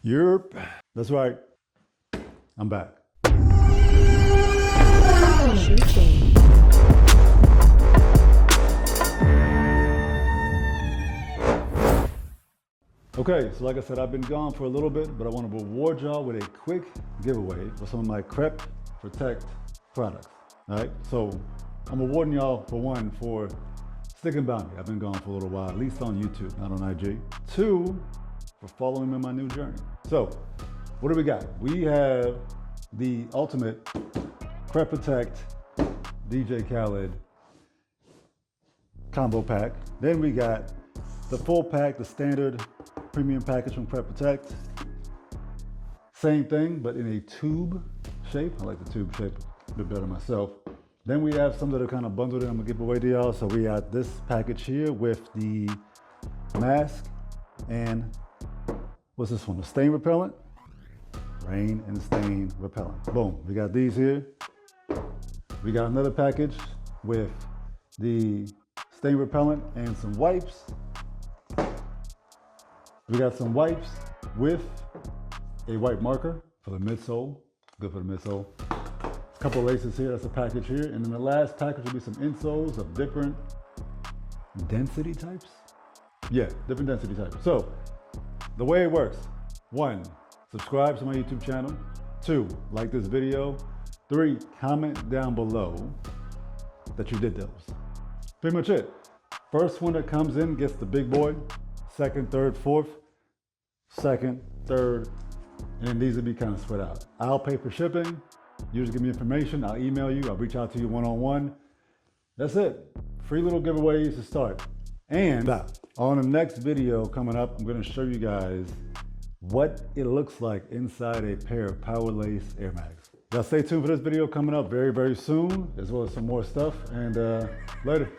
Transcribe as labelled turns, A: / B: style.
A: Yerp. That's right. I'm back. Okay, so like I said, I've been gone for a little bit, but I want to reward y'all with a quick giveaway for some of my Crep Protect products. All right, so I'm rewarding y'all for sticking by me. I've been gone for a little while, at least on YouTube, not on IG. 2, for following me in my new journey. So, what do we got? We have the ultimate Crep Protect DJ Khaled combo pack. Then we got the full pack, the standard premium package from Crep Protect. Same thing, but in a tube shape. I like the tube shape a bit better myself. Then we have some that are kind of bundled in. I'm gonna give away to y'all. So we got this package here with the mask and what's this one? The stain repellent, rain and stain repellent. Boom, we got these here. We got another package with the stain repellent and some wipes. We got some wipes with a white marker for the midsole. Good for the midsole. A couple laces here, that's a package here. And then the last package will be some insoles of different density types. Yeah, different density types. So the way it works: 1, subscribe to my YouTube channel. 2, like this video. 3, comment down below that you did those. Pretty much it. First one that comes in gets the big boy. Second, third, fourth. Second, third, and then these will be kind of spread out. I'll pay for shipping. You just give me information. I'll email you. I'll reach out to you one-on-one. That's it. Free little giveaways to start. And on the next video coming up, I'm going to show you guys what it looks like inside a pair of Powerlace Air Max. Now stay tuned for this video coming up very, very soon, as well as some more stuff. And later.